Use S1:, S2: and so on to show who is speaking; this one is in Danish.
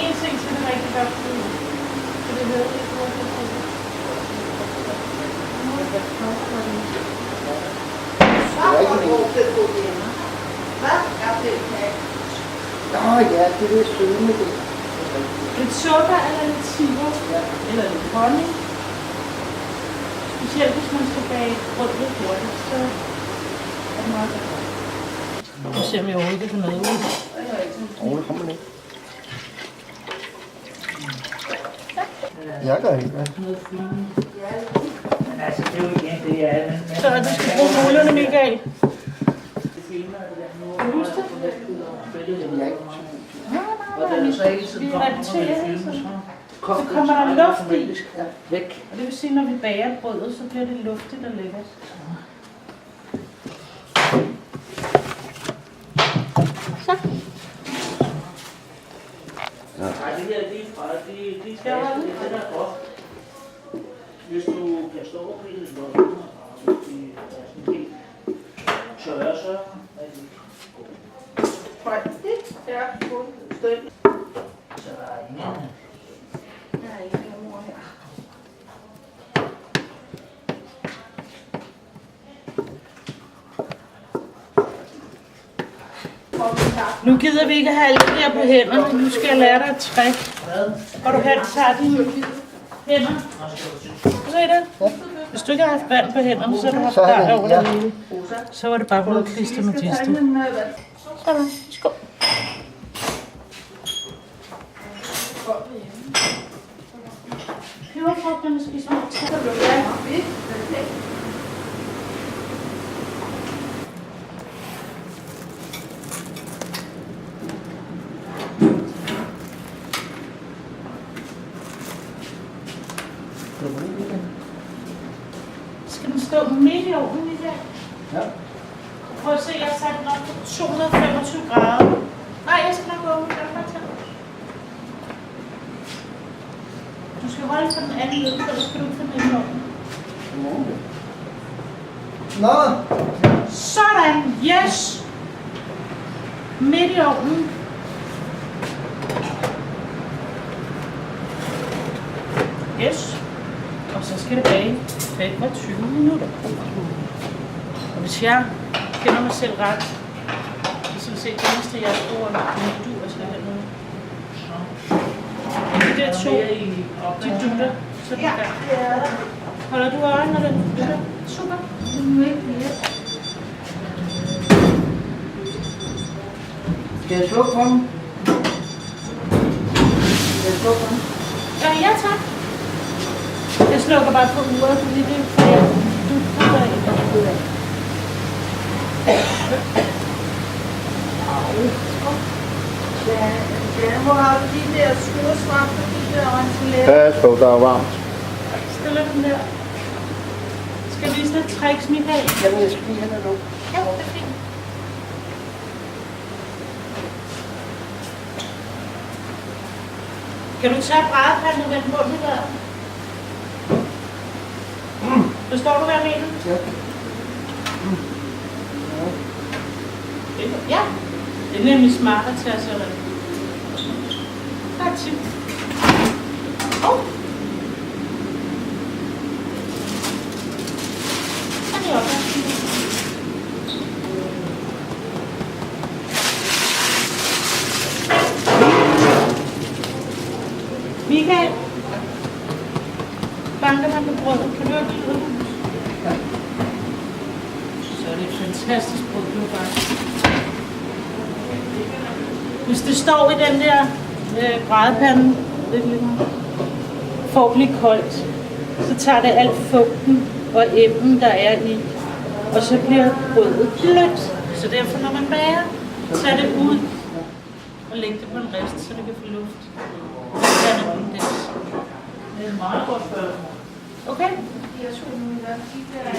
S1: En ting til det rigtig godt. For det ved jeg ikke, hvor det er.
S2: Hvad? Nå ja, det er sødme det.
S1: Lidt sukker eller lidt sirup, eller lidt honning. Specielt hvis man skal bage brød lidt hurtigt, så er det meget godt. Nu ser vi overhovedet, det kan noget ud.
S2: Det kommer lidt. Jeg gør ikke, hvad?
S3: Men altså, det er jo igen, det er...
S1: Så du skal bruge mullerne, Michael. Kan du huske det?
S3: Og den er så ikke sådan,
S1: Vi
S3: kommer,
S1: repeterer
S3: når vi
S1: hele
S3: filmer,
S1: tiden.
S3: så
S1: Så kommer der luft i.
S3: væk.
S1: Og det vil sige, når vi bager brødet, så bliver det luftigt og lækkert. Så.
S3: Nej, det her, det er fra, det skal det der er godt. Hvis du kan stå og pille lidt godt, og hvis de er sådan helt tørre, så er det
S2: Ja, fuldstændig.
S3: så der er ingen...
S2: Der er ikke mere mor her.
S1: Nu gider vi ikke have alt det der på hænderne. Nu skal jeg lære dig et trick. Hvor du hen tager dine hænder. Se det? Hvis du ikke har haft vand på hænderne, så har du haft dej over det hele. Så var det bare blevet klister med klister. Sådan. Skål. Peberfrugterne skal smage. Skal den stå midt i ovnen i dag?
S2: Ja.
S1: Prøv at se, jeg har sat den op på 225 grader. Nej, jeg skal nok åbne den bare til. Du skal holde på den anden led, for ellers skal du ikke få den i ovnen.
S2: Nå!
S1: Sådan, yes! Midt i ovnen. Yes. Og så skal det bage 25 minutter. Og hvis jeg kender mig selv ret, så vil se det eneste, jeg bruger, du og skal have noget. De der to, de dutter, så er det der. Holder du øje, når den dutter? Super.
S2: Skal jeg slukke for dem? Skal jeg slukke for dem?
S1: Ja, tak. Jeg slukker bare på uret, fordi det er for jeg dutter af.
S2: Ja, hvor har du de der skuresvamp og de der orientelære?
S4: Pas på, der er varmt.
S1: Stiller den der. Skal jeg vise dig tricks, Michael?
S2: Jamen, jeg skal lige have noget nu.
S1: Ja, det er fint. Kan du tage brædepanden og vende bunden der? Forstår du, hvad jeg mener?
S2: Ja.
S1: Ja. Det er nemlig smart at tage sådan. Der er et tip. Sådan i opvasken. Michael. Banker man på brødet. Kan du høre lyden?
S2: Ja.
S1: Så er det et fantastisk brød, du har bagt. Hvis det står i den der brædepande, for at blive koldt, så tager det alt fugten og emmen, der er i, og så bliver brødet blødt. Så derfor, når man bager, tag det ud og læg det på en rist, så det kan få luft. Så er det kondens.
S3: Det er meget godt spørgsmål.
S1: Okay?
S2: Jeg tog nu i hvert fald.